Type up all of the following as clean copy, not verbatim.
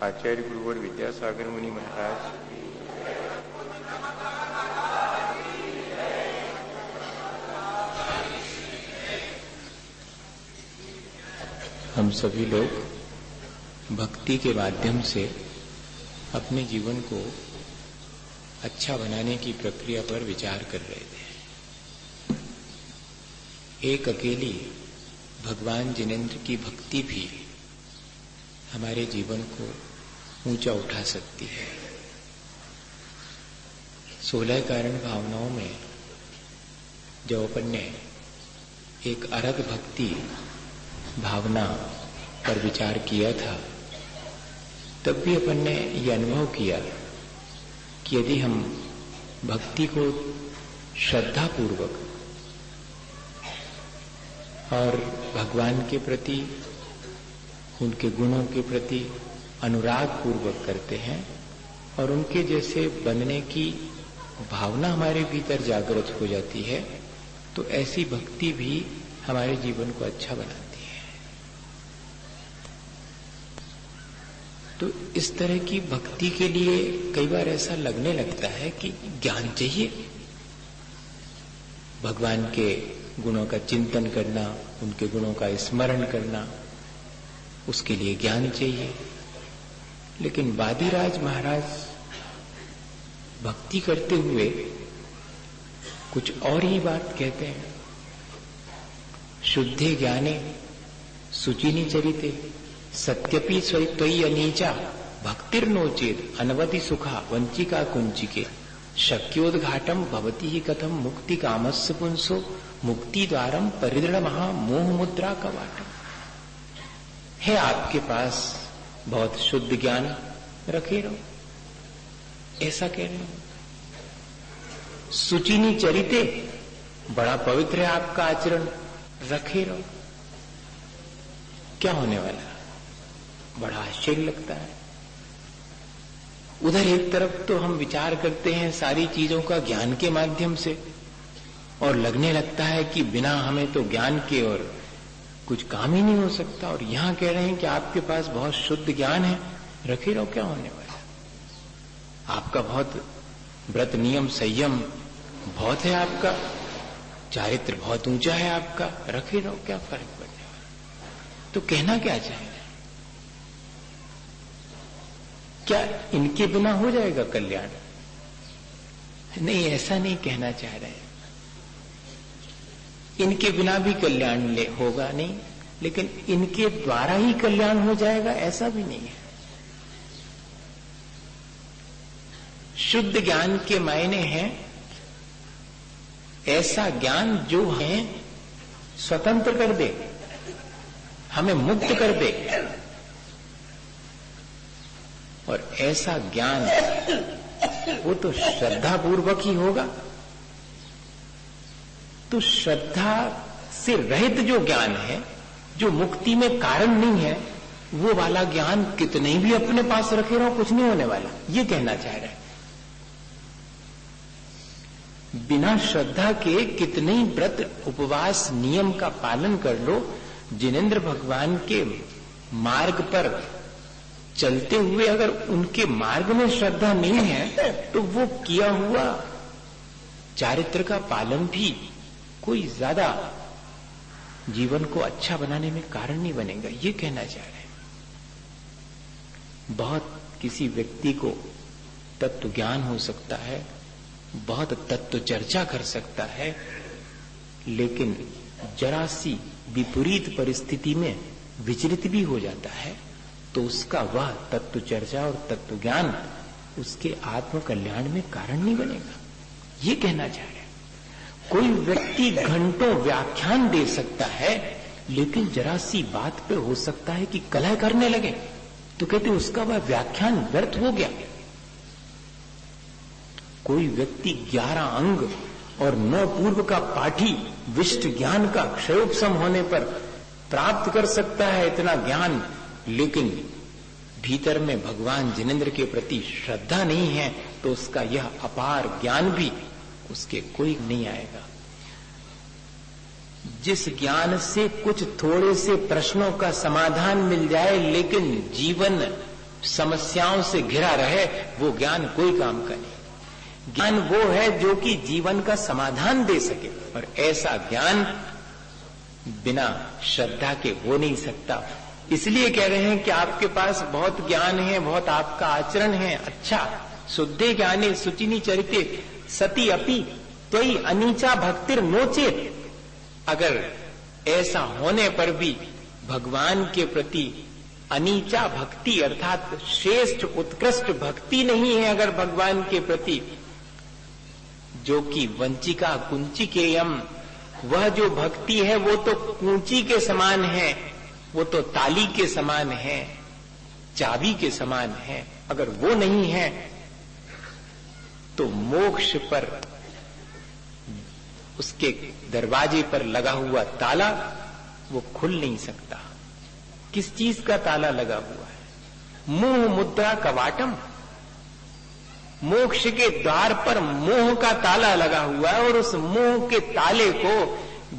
आचार्य गुरुवर विद्यासागर मुनि महाराज, हम सभी लोग भक्ति के माध्यम से अपने जीवन को अच्छा बनाने की प्रक्रिया पर विचार कर रहे थे। एक अकेली भगवान जिनेंद्र की भक्ति भी हमारे जीवन को ऊंचा उठा सकती है। 16 कारण भावनाओं में जब अपन ने एक अर्घ भक्ति भावना पर विचार किया था, तब भी अपन ने यह अनुभव किया कि यदि हम भक्ति को श्रद्धा पूर्वक और भगवान के प्रति, उनके गुणों के प्रति अनुराग पूर्वक करते हैं और उनके जैसे बनने की भावना हमारे भीतर जागृत हो जाती है, तो ऐसी भक्ति भी हमारे जीवन को अच्छा बनाती है। तो इस तरह की भक्ति के लिए कई बार ऐसा लगने लगता है कि ज्ञान चाहिए, भगवान के गुणों का चिंतन करना, उनके गुणों का स्मरण करना, उसके लिए ज्ञान चाहिए। लेकिन वादिराज महाराज भक्ति करते हुए कुछ और ही बात कहते हैं। शुद्धे ज्ञाने शुचिनी चरिते सत्यपि त्वयि अनीचा भक्तिर्नोचेत अनवधि सुखा वंचिका कुंचिके शक्योद्घाटम भवति ही कथम मुक्ति कामस्य पुंसो मुक्ति द्वारम परिदृढ़ महा मोह मुद्रा कवाटम। है आपके पास बहुत शुद्ध ज्ञान, रखे रहो, ऐसा कह रहे हो। सुचिनी चरिते, बड़ा पवित्र है आपका आचरण, रखे रहो। क्या होने वाला? बड़ा आश्चर्य लगता है। उधर एक तरफ तो हम विचार करते हैं सारी चीजों का ज्ञान के माध्यम से, और लगने लगता है कि बिना हमें तो ज्ञान के और कुछ काम ही नहीं हो सकता। और यहां कह रहे हैं कि आपके पास बहुत शुद्ध ज्ञान है, रखे रहो। क्या होने वाला? आपका बहुत व्रत नियम संयम बहुत है, आपका चारित्र बहुत ऊंचा है आपका, रखे रहो, क्या फर्क पड़ने वाला? तो कहना क्या चाह रहे हैं? क्या इनके बिना हो जाएगा कल्याण? नहीं, ऐसा नहीं कहना चाह रहे हैं। इनके बिना भी कल्याण होगा नहीं, लेकिन इनके द्वारा ही कल्याण हो जाएगा, ऐसा भी नहीं है। शुद्ध ज्ञान के मायने हैं ऐसा ज्ञान जो हमें स्वतंत्र कर दे, हमें मुक्त कर दे। और ऐसा ज्ञान वो तो श्रद्धा पूर्वक ही होगा। तो श्रद्धा से रहित जो ज्ञान है, जो मुक्ति में कारण नहीं है, वो वाला ज्ञान कितने भी अपने पास रखे रहो, कुछ नहीं होने वाला, ये कहना चाह रहे हैं। बिना श्रद्धा के कितने ही व्रत उपवास नियम का पालन कर लो, जिनेंद्र भगवान के मार्ग पर चलते हुए अगर उनके मार्ग में श्रद्धा नहीं है, तो वो किया हुआ चारित्र का पालन भी कोई ज्यादा जीवन को अच्छा बनाने में कारण नहीं बनेगा, ये कहना चाह रहे हैं। बहुत किसी व्यक्ति को तत्व ज्ञान हो सकता है, बहुत तत्व चर्चा कर सकता है, लेकिन जरा सी विपरीत परिस्थिति में विचलित भी हो जाता है, तो उसका वह तत्व चर्चा और तत्व ज्ञान उसके आत्म कल्याण में कारण नहीं बनेगा, ये कहना चाह रहे हैं। कोई व्यक्ति घंटों व्याख्यान दे सकता है, लेकिन जरा सी बात पे हो सकता है कि कलह करने लगे, तो कहते उसका वह व्याख्यान व्यर्थ हो गया। कोई व्यक्ति 11 अंग और 9 पूर्व का पाठी विशिष्ट ज्ञान का क्षयोपशम होने पर प्राप्त कर सकता है इतना ज्ञान, लेकिन भीतर में भगवान जिनेंद्र के प्रति श्रद्धा नहीं है, तो उसका यह अपार ज्ञान भी उसके कोई नहीं आएगा। जिस ज्ञान से कुछ थोड़े से प्रश्नों का समाधान मिल जाए, लेकिन जीवन समस्याओं से घिरा रहे, वो ज्ञान कोई काम का नहीं। ज्ञान वो है जो कि जीवन का समाधान दे सके, और ऐसा ज्ञान बिना श्रद्धा के हो नहीं सकता। इसलिए कह रहे हैं कि आपके पास बहुत ज्ञान है, बहुत आपका आचरण है अच्छा, शुद्धे ज्ञाने सुचिनी चरिते सती अपि त्वयि अनीचा भक्तिर नोचेत। अगर ऐसा होने पर भी भगवान के प्रति अनीचा भक्ति अर्थात श्रेष्ठ उत्कृष्ट भक्ति नहीं है, अगर भगवान के प्रति, जो कि वंचिका कुंचिकेयम, वह जो भक्ति है वो तो कूंची के समान है, वो तो ताली के समान है, चाबी के समान है। अगर वो नहीं है तो मोक्ष पर उसके दरवाजे पर लगा हुआ ताला वो खुल नहीं सकता। किस चीज का ताला लगा हुआ है? मोह मुद्रा कवाटम, मोक्ष के द्वार पर मोह का ताला लगा हुआ है, और उस मोह के ताले को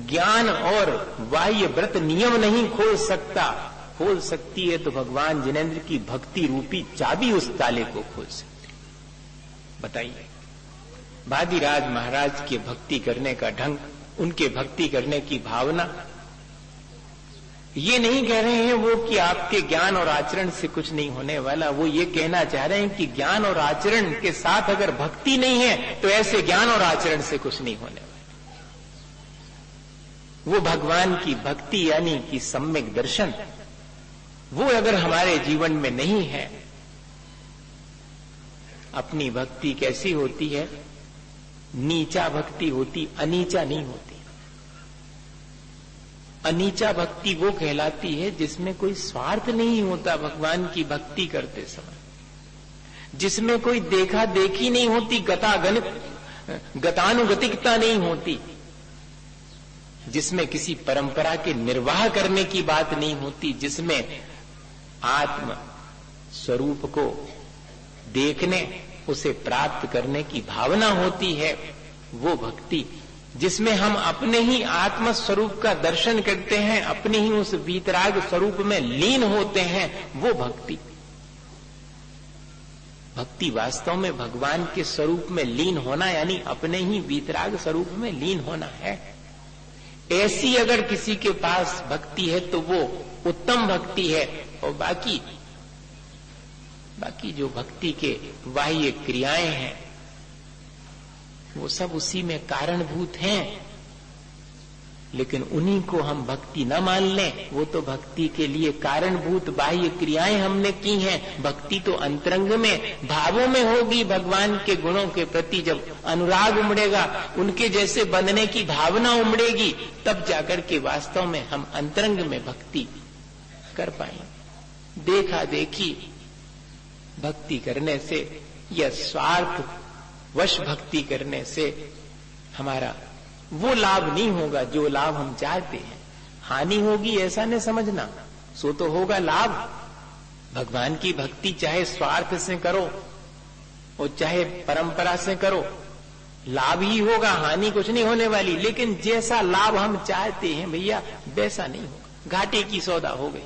ज्ञान और बाह्य व्रत नियम नहीं खोल सकता। खोल सकती है तो भगवान जिनेंद्र की भक्ति रूपी चाबी उस ताले को खोल सकती। बताइए, वादिराज महाराज के भक्ति करने का ढंग, उनके भक्ति करने की भावना, ये नहीं कह रहे हैं वो कि आपके ज्ञान और आचरण से कुछ नहीं होने वाला। वो ये कहना चाह रहे हैं कि ज्ञान और आचरण के साथ अगर भक्ति नहीं है तो ऐसे ज्ञान और आचरण से कुछ नहीं होने वाला। वो भगवान की भक्ति यानी कि सम्यक दर्शन, वो अगर हमारे जीवन में नहीं है, अपनी भक्ति कैसी होती है? नीचा भक्ति होती, अनीचा नहीं होती। अनीचा भक्ति वो कहलाती है जिसमें कोई स्वार्थ नहीं होता भगवान की भक्ति करते समय, जिसमें कोई देखा देखी नहीं होती, गतानुगतिकता नहीं होती, जिसमें किसी परंपरा के निर्वाह करने की बात नहीं होती, जिसमें आत्म स्वरूप को देखने, उसे प्राप्त करने की भावना होती है, वो भक्ति। जिसमें हम अपने ही आत्म स्वरूप का दर्शन करते हैं, अपने ही उस वीतराग स्वरूप में लीन होते हैं, वो भक्ति। भक्ति वास्तव में भगवान के स्वरूप में लीन होना यानी अपने ही वीतराग स्वरूप में लीन होना है। ऐसी अगर किसी के पास भक्ति है तो वो उत्तम भक्ति है। और बाकी जो भक्ति के बाह्य क्रियाएं हैं वो सब उसी में कारणभूत हैं, लेकिन उन्हीं को हम भक्ति न मान लें। वो तो भक्ति के लिए कारणभूत बाह्य क्रियाएं हमने की हैं। भक्ति तो अंतरंग में, भावों में होगी। भगवान के गुणों के प्रति जब अनुराग उमड़ेगा, उनके जैसे बनने की भावना उमड़ेगी, तब जाकर के वास्तव में हम अंतरंग में भक्ति कर पाएंगे। देखा देखी भक्ति करने से या स्वार्थ वश भक्ति करने से हमारा वो लाभ नहीं होगा जो लाभ हम चाहते हैं। हानि होगी ऐसा नहीं समझना, सो तो होगा लाभ। भगवान की भक्ति चाहे स्वार्थ से करो और चाहे परंपरा से करो, लाभ ही होगा, हानि कुछ नहीं होने वाली। लेकिन जैसा लाभ हम चाहते हैं भैया वैसा नहीं होगा, घाटे की सौदा हो गई।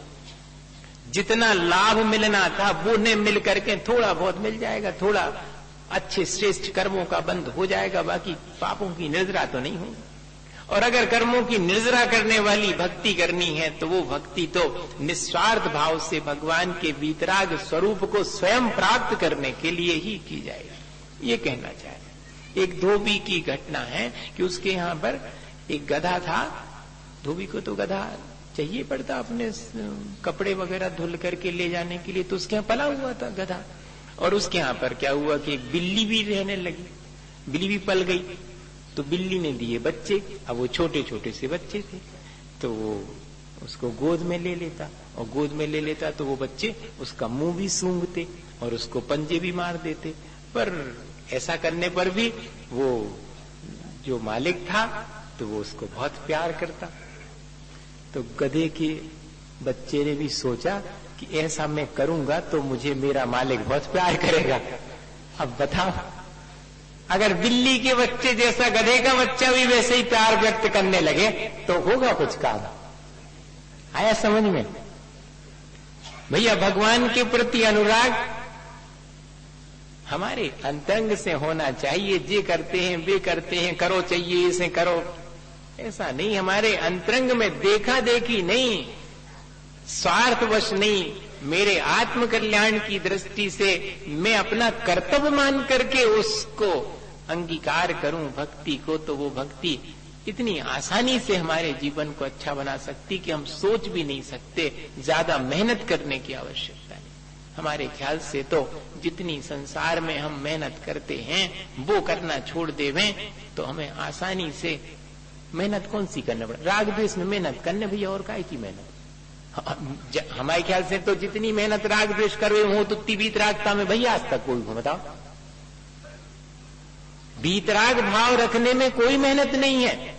जितना लाभ मिलना था वो ने मिल करके थोड़ा बहुत मिल जाएगा, थोड़ा अच्छे श्रेष्ठ कर्मों का बंद हो जाएगा, बाकी पापों की निर्जरा तो नहीं होगी। और अगर कर्मों की निर्जरा करने वाली भक्ति करनी है तो वो भक्ति तो निस्वार्थ भाव से भगवान के वीतराग स्वरूप को स्वयं प्राप्त करने के लिए ही की जाएगी। ये कहना चाहे। एक धोबी की घटना है कि उसके यहाँ पर एक गधा था। धोबी को तो गधा चाहिए पड़ता अपने कपड़े वगैरह धुल करके ले जाने के लिए, तो उसके यहाँ पला हुआ था गधा। और उसके यहाँ पर क्या हुआ कि एक बिल्ली भी रहने लगी, बिल्ली भी पल गई। तो बिल्ली ने दिए बच्चे, अब वो छोटे छोटे से बच्चे थे, तो वो उसको गोद में ले लेता, और गोद में ले लेता तो वो बच्चे उसका मुंह भी सूंघते और उसको पंजे भी मार देते। पर ऐसा करने पर भी वो जो मालिक था तो वो उसको बहुत प्यार करता। तो गधे के बच्चे ने भी सोचा कि ऐसा मैं करूंगा तो मुझे मेरा मालिक बहुत प्यार करेगा। अब बताओ, अगर बिल्ली के बच्चे जैसा गधे का बच्चा भी वैसे ही प्यार व्यक्त करने लगे तो होगा कुछ काम। आया समझ में? भैया भगवान के प्रति अनुराग हमारे अंतरंग से होना चाहिए। जे करते हैं वे करते हैं, करो चाहिए इसे करो, ऐसा नहीं। हमारे अंतरंग में देखा देखी नहीं, स्वार्थवश नहीं, मेरे आत्म कल्याण की दृष्टि से मैं अपना कर्तव्य मान करके उसको अंगीकार करूं भक्ति को, तो वो भक्ति इतनी आसानी से हमारे जीवन को अच्छा बना सकती कि हम सोच भी नहीं सकते। ज्यादा मेहनत करने की आवश्यकता नहीं। हमारे ख्याल से तो जितनी संसार में हम मेहनत करते हैं वो करना छोड़ देवें तो हमें आसानी से मेहनत कौन सी करना पड़े। राग द्वेष में मेहनत करने भैया, और काय की मेहनत। हमारे ख्याल से तो जितनी मेहनत राग द्वेष कर रहे हो तो वीतरागता में भैया आज तक कोई बताओ। वीतराग भाव रखने में कोई मेहनत नहीं है।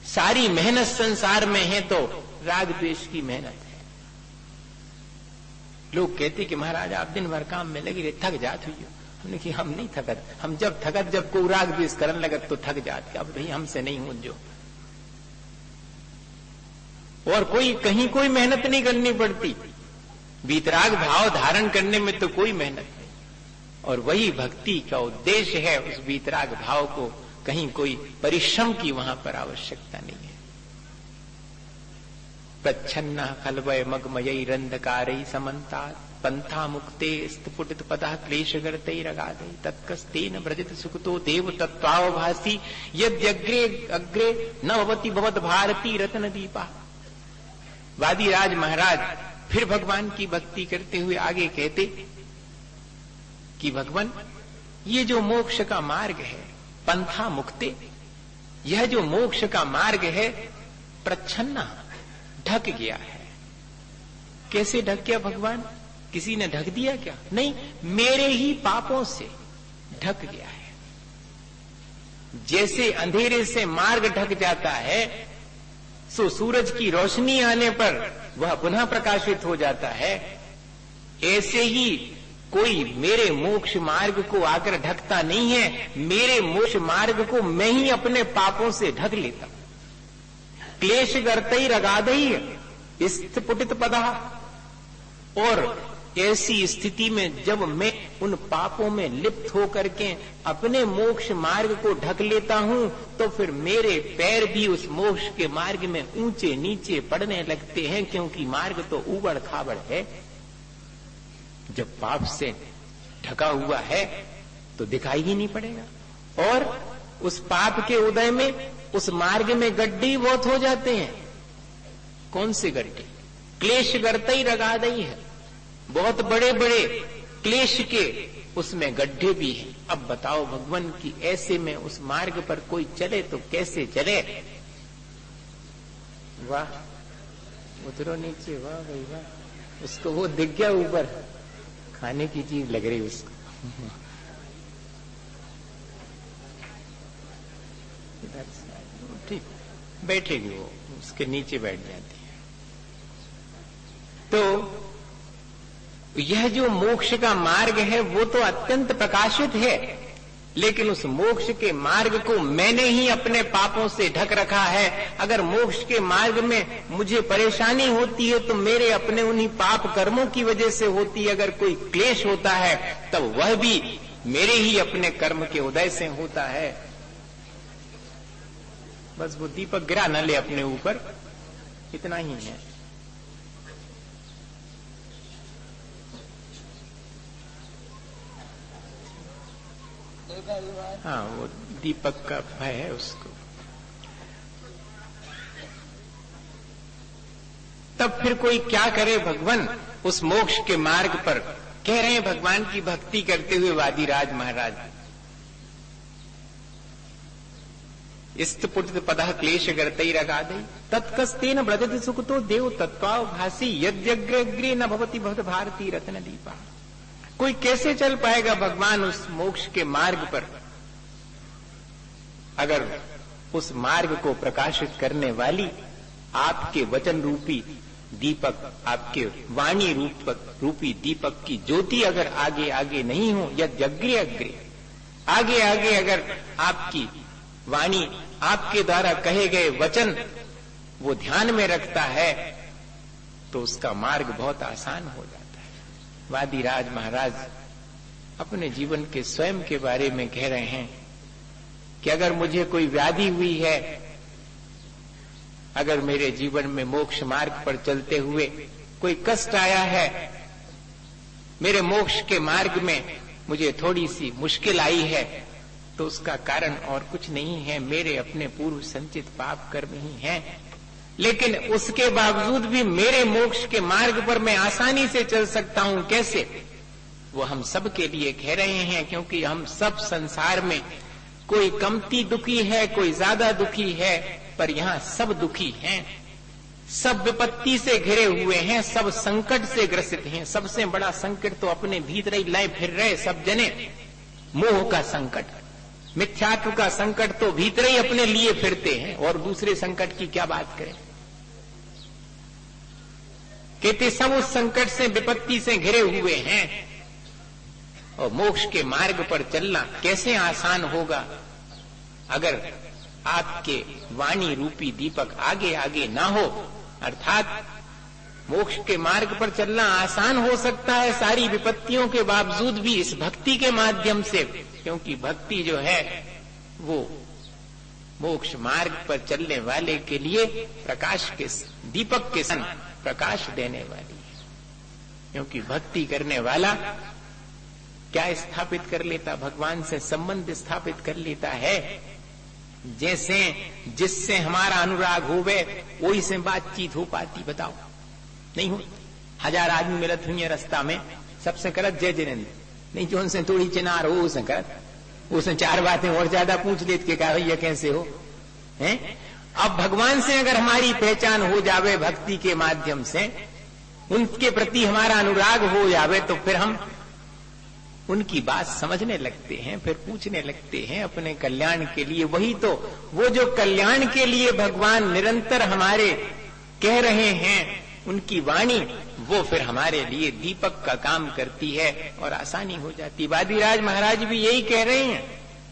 सारी मेहनत संसार में है तो राग द्वेष की मेहनत है। लोग कहते कि महाराज आप दिन भर काम में लगे थक जात हुई हो। हमने कि हम नहीं थकत, हम जब थकत जब कोई राग द्वेष करने लगत तो थक जाते। अब भाई हमसे नहीं हो जो, और कोई कहीं कोई मेहनत नहीं करनी पड़ती। वीतराग भाव धारण करने में तो कोई मेहनत नहीं, और वही भक्ति का उद्देश्य है। उस वीतराग भाव को कहीं कोई परिश्रम की वहां पर आवश्यकता नहीं है। प्रच्छन्ना खलवय मगमयी रंधकारई समन्तात् पंथा मुक्ते स्फुटित पदः क्लेशगर्तै रगादै तत्कस्तेन व्रजित सुखतो देव तत्त्वावभासी यद्यग्रे अग्रे न भवति भवत भारती रत्न दीपा। वादिराज महाराज फिर भगवान की भक्ति करते हुए आगे कहते कि भगवान ये जो मोक्ष का मार्ग है पंथा मुक्ते, यह जो मोक्ष का मार्ग है प्रच्छन्ना ढक गया है। कैसे ढक गया भगवान? किसी ने ढक दिया क्या? नहीं, मेरे ही पापों से ढक गया है। जैसे अंधेरे से मार्ग ढक जाता है सो सूरज की रोशनी आने पर वह पुनः प्रकाशित हो जाता है, ऐसे ही कोई मेरे मोक्ष मार्ग को आकर ढकता नहीं है। मेरे मोक्ष मार्ग को मैं ही अपने पापों से ढक लेता हूं। क्लेश गर्तई रगादई स्फुटित पदा, और ऐसी स्थिति में जब मैं उन पापों में लिप्त होकर के अपने मोक्ष मार्ग को ढक लेता हूं तो फिर मेरे पैर भी उस मोक्ष के मार्ग में ऊंचे नीचे पड़ने लगते हैं, क्योंकि मार्ग तो ऊबड़ खाबड़ है। जब पाप से ढका हुआ है तो दिखाई ही नहीं पड़ेगा, और उस पाप के उदय में उस मार्ग में गड्ढे बहुत हो जाते हैं। कौन से गड्ढे? क्लेश गर्तई रगादई है, बहुत बड़े बड़े क्लेश के उसमें गड्ढे भी हैं। अब बताओ भगवान की ऐसे में उस मार्ग पर कोई चले तो कैसे चले? वाह, उतरो नीचे, वाह भाई वाह। उसको वो दिख गया ऊपर, खाने की चीज लग रही उसको। ठीक बैठेगी वो, उसके नीचे बैठ जाती है। तो यह जो मोक्ष का मार्ग है वो तो अत्यंत प्रकाशित है, लेकिन उस मोक्ष के मार्ग को मैंने ही अपने पापों से ढक रखा है। अगर मोक्ष के मार्ग में मुझे परेशानी होती है तो मेरे अपने उन्हीं पाप कर्मों की वजह से होती है। अगर कोई क्लेश होता है तब वह भी मेरे ही अपने कर्म के उदय से होता है। बस वो दीपक गिरा न ले अपने ऊपर, इतना ही है। हाँ, वो दीपक का भय है उसको। तब फिर कोई क्या करे भगवान उस मोक्ष के मार्ग पर? कह रहे हैं भगवान की भक्ति करते हुए वादिराज महाराज, स्फुटित पदः क्लेश गर्तई रगादई तत्कस्तेन व्रजति सुखतो देव तत्त्वावभासी यद्यग्रे न भवति भवत भारती रत्न दीपा। कोई कैसे चल पाएगा भगवान उस मोक्ष के मार्ग पर अगर उस मार्ग को प्रकाशित करने वाली आपके वचन रूपी दीपक, आपके वाणी रूपी दीपक की ज्योति अगर आगे आगे नहीं हो, यद्यग्रे अग्रे आगे आगे अगर आपकी वाणी, आपके द्वारा कहे गए वचन वो ध्यान में रखता है, तो उसका मार्ग बहुत आसान हो जाता है। वादिराज महाराज अपने जीवन के स्वयं के बारे में कह रहे हैं कि अगर मुझे कोई व्याधि हुई है, अगर मेरे जीवन में मोक्ष मार्ग पर चलते हुए कोई कष्ट आया है, मेरे मोक्ष के मार्ग में मुझे थोड़ी सी मुश्किल आई है, तो उसका कारण और कुछ नहीं है, मेरे अपने पूर्व संचित पाप कर्म ही हैं। लेकिन उसके बावजूद भी मेरे मोक्ष के मार्ग पर मैं आसानी से चल सकता हूं। कैसे? वो हम सब के लिए कह रहे हैं, क्योंकि हम सब संसार में कोई कमती दुखी है, कोई ज्यादा दुखी है, पर यहाँ सब दुखी हैं, सब विपत्ति से घिरे हुए हैं, सब संकट से ग्रसित हैं। सबसे बड़ा संकट तो अपने भीतर ही लय फिर रहे सब जने, मोह का संकट, मिथ्यात्व का संकट तो भीतर ही अपने लिए फिरते हैं, और दूसरे संकट की क्या बात करें। कहते सब उस संकट से, विपत्ति से घिरे हुए हैं, और मोक्ष के मार्ग पर चलना कैसे आसान होगा अगर आपके वाणी रूपी दीपक आगे आगे ना हो। अर्थात मोक्ष के मार्ग पर चलना आसान हो सकता है सारी विपत्तियों के बावजूद भी इस भक्ति के माध्यम से, क्योंकि भक्ति जो है वो मोक्ष मार्ग पर चलने वाले के लिए प्रकाश के दीपक के सन प्रकाश देने वाली है। क्योंकि भक्ति करने वाला क्या स्थापित कर लेता? भगवान से संबंध स्थापित कर लेता है। जैसे जिससे हमारा अनुराग होवे वही से बातचीत हो पाती, बताओ? नहीं हो। 1000 आदमी मिलत हुई रास्ता में, सबसे करत जय जिनेन्द्र, नहीं जो उनसे थोड़ी चिनार हो उसे करत, उसने 4 बातें और ज्यादा पूछ लेते कि क्या भैया कैसे हो हैं। अब भगवान से अगर हमारी पहचान हो जावे भक्ति के माध्यम से, उनके प्रति हमारा अनुराग हो जावे, तो फिर हम उनकी बात समझने लगते हैं, फिर पूछने लगते हैं अपने कल्याण के लिए। वही तो वो जो कल्याण के लिए भगवान निरंतर हमारे कह रहे हैं, उनकी वाणी वो फिर हमारे लिए दीपक का काम करती है और आसानी हो जाती। वादिराज महाराज भी यही कह रहे हैं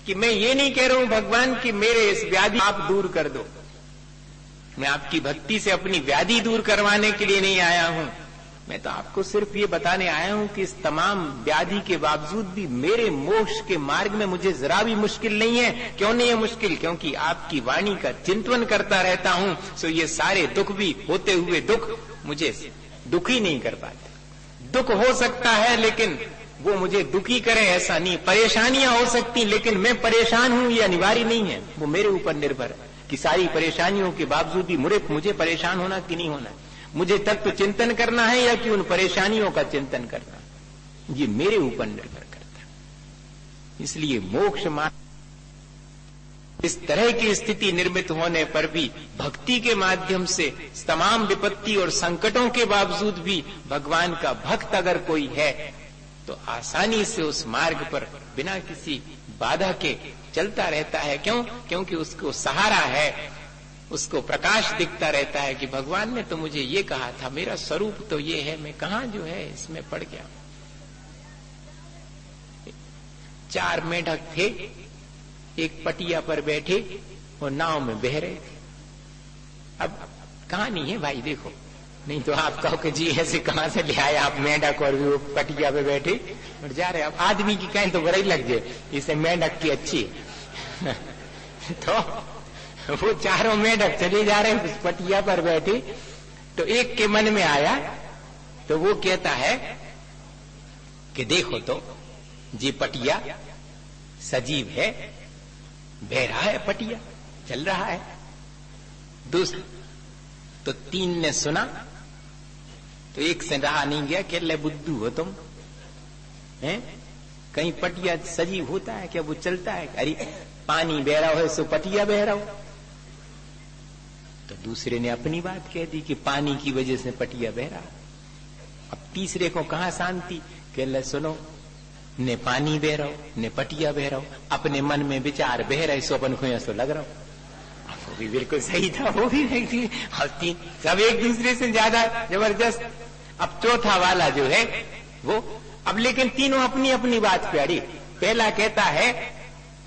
कि मैं ये नहीं कह रहा हूं भगवान कि मेरे इस व्याधि आप दूर कर दो, मैं आपकी भक्ति से अपनी व्याधि दूर करवाने के लिए नहीं आया हूं, मैं तो आपको सिर्फ ये बताने आया हूं कि इस तमाम व्याधि के बावजूद भी मेरे मोक्ष के मार्ग में मुझे जरा भी मुश्किल नहीं है। क्यों नहीं है मुश्किल? क्योंकि आपकी वाणी का चिंतन करता रहता हूं, सो ये सारे दुख भी होते हुए दुख मुझे दुखी नहीं कर पाते। दुख हो सकता है लेकिन वो मुझे दुखी करे ऐसा नहीं। परेशानियां हो सकती लेकिन मैं परेशान हूं ये अनिवार्य नहीं है, वो मेरे ऊपर निर्भर है कि सारी परेशानियों के बावजूद भी मुझे परेशान होना कि नहीं होना, मुझे तत्व चिंतन करना है या कि उन परेशानियों का चिंतन करना, ये मेरे ऊपर निर्भर करता है। इसलिए मोक्ष मार्ग इस तरह की स्थिति निर्मित होने पर भी भक्ति के माध्यम से तमाम विपत्ति और संकटों के बावजूद भी भगवान का भक्त अगर कोई है तो आसानी से उस मार्ग पर बिना किसी बाधा के चलता रहता है। क्यों? क्योंकि उसको सहारा है, उसको प्रकाश दिखता रहता है कि भगवान ने तो मुझे ये कहा था, मेरा स्वरूप तो ये है, मैं कहां जो है इसमें पड़ गया। 4 मेढक थे, एक पटिया पर बैठे और नाव में बह रहे थे। अब कहानी है भाई, देखो, नहीं तो आप कहो कि जी ऐसे कहां से ले आए आप मेढक और वो पटिया पे बैठे और जा रहे। अब आदमी की कहें तो बुराई लग जाए, इसे मेढक की अच्छी है। तो वो चारों मेढक चले जा रहे हैं उस पटिया पर बैठे, तो एक के मन में आया, तो वो कहता है कि देखो तो जी पटिया सजीव है, बह रहा है, पटिया चल रहा है। तो 3 ने सुना, तो एक से रहा नहीं गया, कह ले बुद्धू हो तुम, हैं? कहीं पटिया सजीव होता है क्या? वो चलता है? अरे पानी बह रहा हो सो पटिया बह रहा हो। तो दूसरे ने अपनी बात कह दी कि पानी की वजह से पटिया बह रहा। अब तीसरे को कहां शांति? कह ले सुनो, ने पानी बह रहा हो ने पटिया बह रहा हो, अपने मन में विचार बह रहे सो अपन को ऐसा लग रहा हो। वो भी बिल्कुल सही था, वो भी नहीं, सब एक दूसरे से ज्यादा जबरदस्त। अब चौथा वाला जो है वो, अब लेकिन तीनों अपनी अपनी बात पे अड़ी। पहला कहता है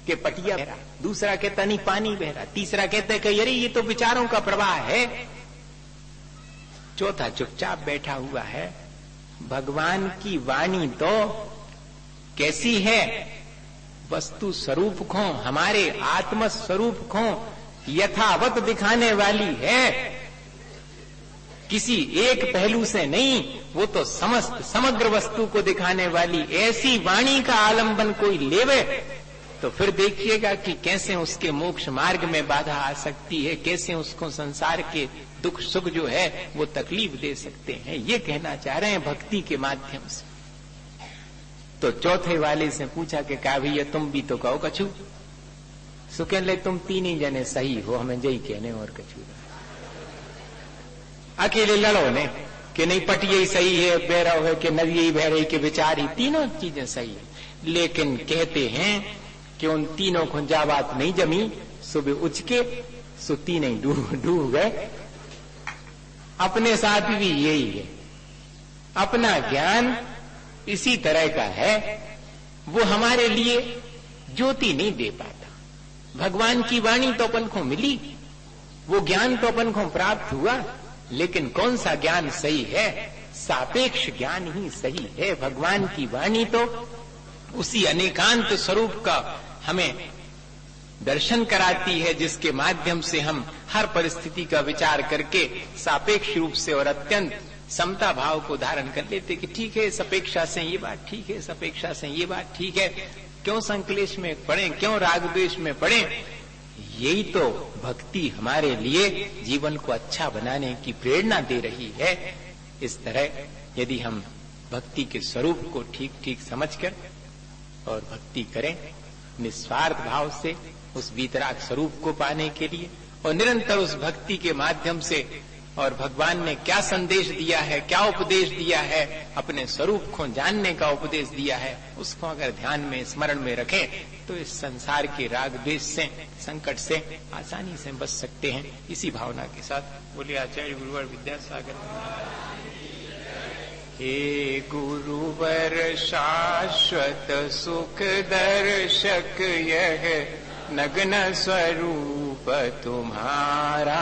कि पटिया बह रहा, दूसरा कहता नहीं पानी बह रहा, तीसरा कहता है कि अरे ये तो विचारों का प्रवाह है। चौथा चुपचाप बैठा हुआ है। भगवान की वाणी तो कैसी है? वस्तु स्वरूप को, हमारे आत्म स्वरूप को यथावत दिखाने वाली है, किसी एक पहलू से नहीं, वो तो समस्त समग्र वस्तु को दिखाने वाली ऐसी वाणी का आलंबन कोई लेवे तो फिर देखिएगा कि कैसे उसके मोक्ष मार्ग में बाधा आ सकती है, कैसे उसको संसार के दुख सुख जो है वो तकलीफ दे सकते हैं। ये कहना चाह रहे हैं भक्ति के माध्यम से। तो चौथे वाले से पूछा कि क्या भैया तुम भी तो कहो कछु? सो कह ले तुम तीन ही जने सही हो, हमें जही कहने और कछु अकेले लड़ो ने कि नहीं पटिए ही सही है, बैरव है कि नदिये ही बह रही, के विचार ही, तीनों चीजें सही है। लेकिन कहते हैं कि उन तीनों को जा बात नहीं जमी, सुबह उचके सो तीन ही डूब गए। अपने साथ भी यही है, अपना ज्ञान इसी तरह का है, वो हमारे लिए ज्योति नहीं दे पाता। भगवान की वाणी तो अपन को मिली, वो ज्ञान तो अपन को प्राप्त हुआ, लेकिन कौन सा ज्ञान सही है? सापेक्ष ज्ञान ही सही है। भगवान की वाणी तो उसी अनेकांत स्वरूप का हमें दर्शन कराती है, जिसके माध्यम से हम हर परिस्थिति का विचार करके सापेक्ष रूप से और अत्यंत समता भाव को धारण कर लेते कि ठीक है, इस अपेक्षा से ये बात ठीक है, इस अपेक्षा से ये बात ठीक है, क्यों संकलेश में पड़े, क्यों राग द्वेष में पड़े। यही तो भक्ति हमारे लिए जीवन को अच्छा बनाने की प्रेरणा दे रही है। इस तरह यदि हम भक्ति के स्वरूप को ठीक ठीक समझकर और भक्ति करें निस्वार्थ भाव से उस वीतराग स्वरूप को पाने के लिए, और निरंतर उस भक्ति के माध्यम से, और भगवान ने क्या संदेश दिया है, क्या उपदेश दिया है, अपने स्वरूप को जानने का उपदेश दिया है, उसको अगर ध्यान में स्मरण में रखें तो इस संसार के राग द्वेष से, संकट से आसानी से बच सकते हैं। इसी भावना के साथ बोले आचार्य गुरुवर विद्यासागर। हे गुरुवर शाश्वत सुख दर्शक, यह नग्न स्वरूप तुम्हारा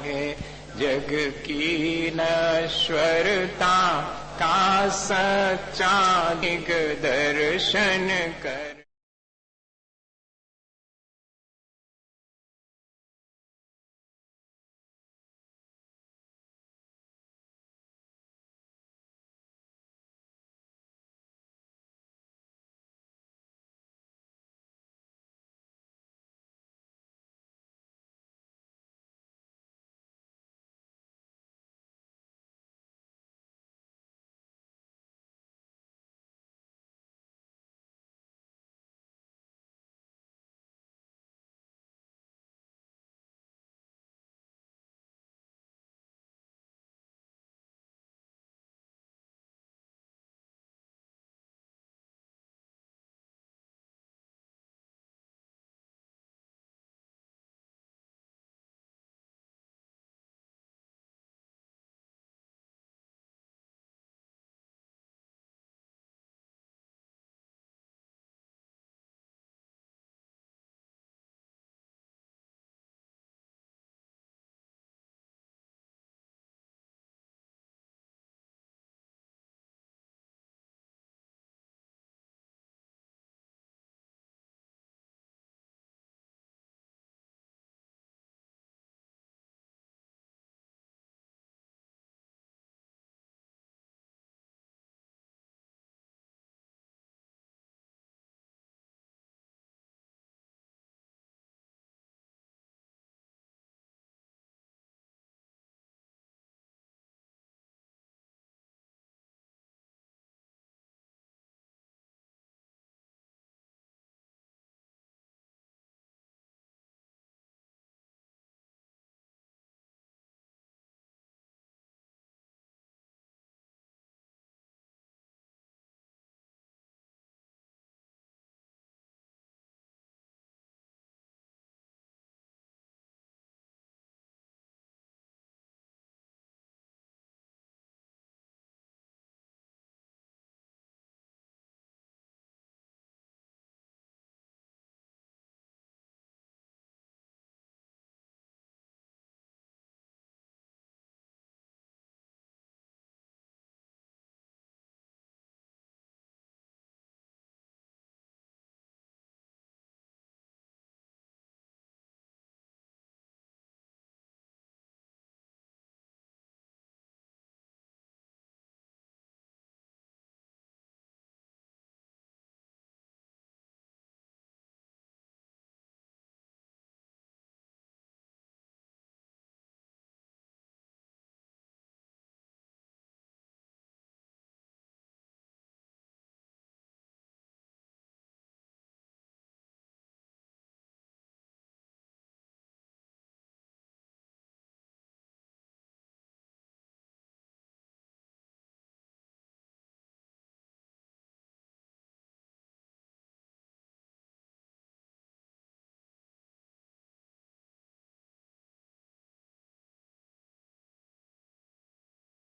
है, जग की नश्वरता का सच्चा दिग्दर्शन कर।